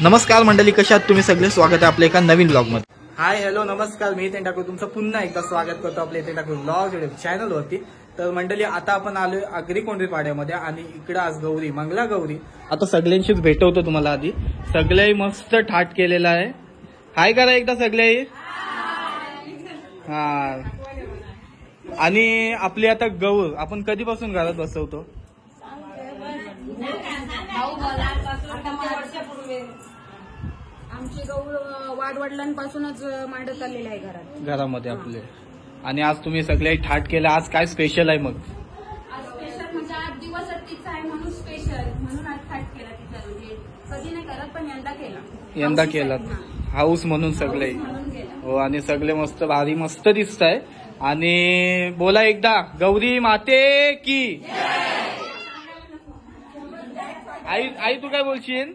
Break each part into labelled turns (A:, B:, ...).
A: नमस्कार मंडळी, कशा आहात तुम्ही सगळे? स्वागत आहे आपल्या एका नवीन ब्लॉग मध्ये। हाय हॅलो नमस्कार, मी इथे ठाकूर तुमचं पुन्हा एकदा स्वागत करतो आपल्या इथे ठाकूर ब्लॉग चॅनल वरती। तर मंडळी आता आपण आलोय आगरी कोंढरी पाड्यामध्ये आणि इकडे आज गौरी मंगला गौरी। आता सगळ्यांशीच भेटवतो तुम्हाला। आधी सगळे मस्त ठाट केलेला आहे। हाय करा एकदा सगळे। हा आणि आपली आता गौर आपण कधीपासून घरात बसवतो?
B: आमची गौर वाडवडिलांपासूनच मांडत आलेली आहे
A: घरामध्ये आपले। आणि आज तुम्ही सगळे ठाट केलं, आज काय स्पेशल आहे मग?
B: आज स्पेशल म्हणजे 8 दिवस तिचा आहे म्हणून स्पेशल, म्हणून आज ठाट केला तिचा। म्हणजे कधी नाही करत पण यंदा केला
A: हाऊस म्हणून सगळे। हो आणि सगळे मस्त भारी मस्त दिसताय। आणि बोला एकदा गौरी माते की आई तू काय बोलशील?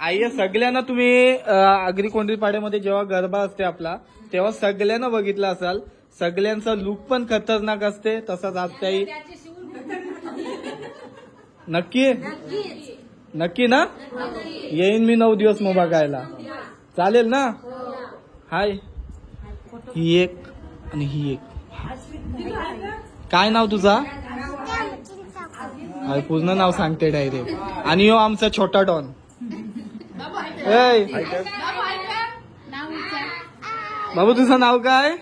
A: आई सगळ्यांना तुम्ही आगरी कोंढरी पाड्यामध्ये जेव्हा गरबा असते आपला तेव्हा सगळ्यांना बघितलं असाल, सगळ्यांचा लुक पण खतरनाक असते। तसाच आज त्याही नक्की ना येईन मी 9 दिवस मग बघायला, चालेल ना? हाय ही एक आणि ही एक। काय नाव तुझा? पूर्ण नाव सांगते डायरेक्ट। आणि यो आमचा छोटा डॉन। बाबू तुझं नाव काय?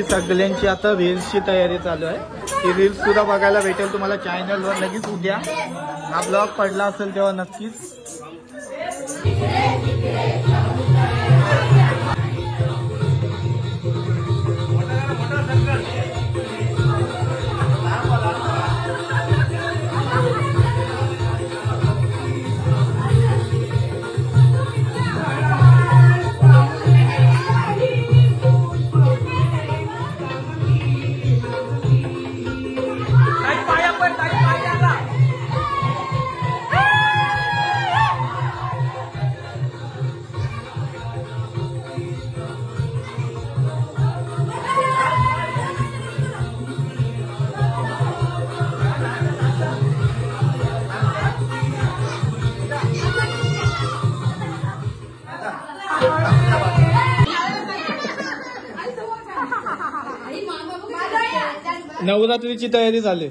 A: सगळ्यांची आता रील्सची तयारी चालू आहे. ती रील्स सुद्धा बघायला भेटेल तुम्हाला चॅनलवर लगेच उद्या. हा ब्लॉग पडला असेल तेव्हा नक्कीच. नवरात्रीची तयारी झाली.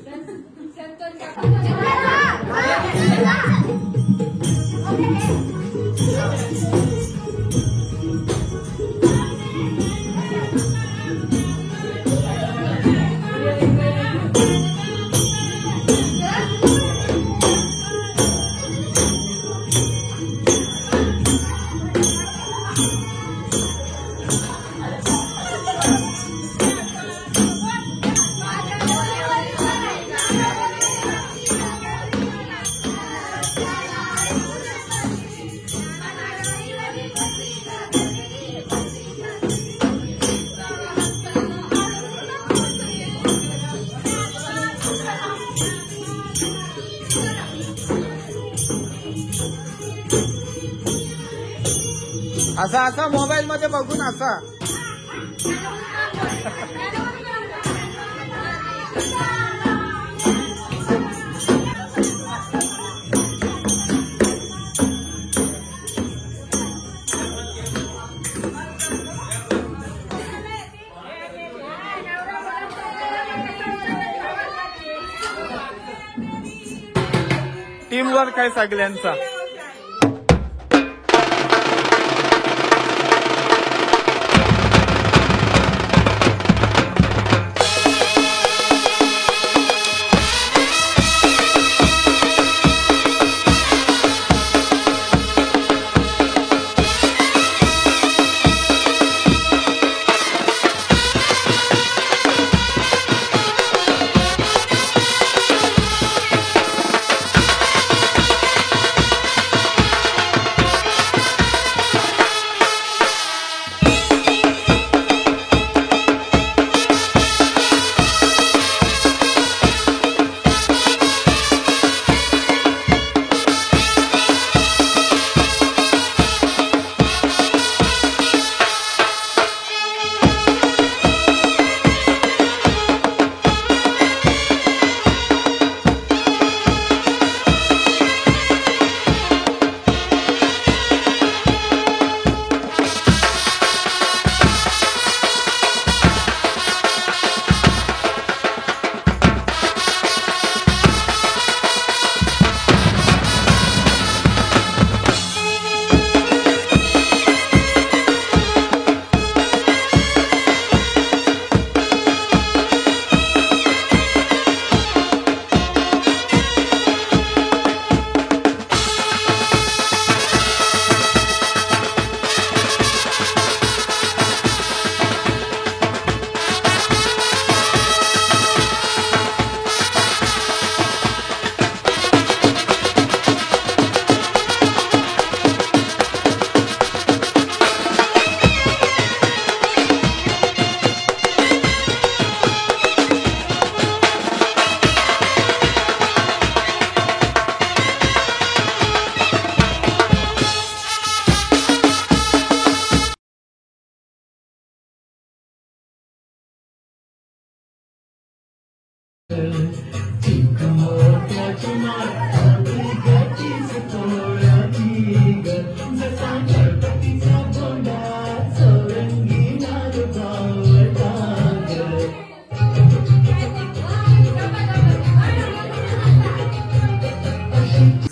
A: असा असा मोबाईल मध्ये बघून असा टीम वर्क आहे सगळ्यांचा.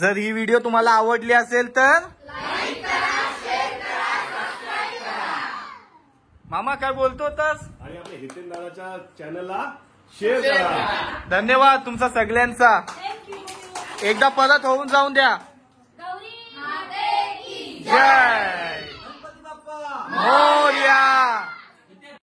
A: जर ही व्हिडिओ तुम्हाला आवडली असेल तर मामा काय बोलतो होतास?
C: आणि आपल्या हितेन दादाच्या चॅनलला शेअर करा.
A: धन्यवाद तुमचा सगळ्यांचा. एकदा परत होऊन जाऊन द्या.
B: गौरी माते की
A: जय.
C: गणपती बाप्पा
A: हो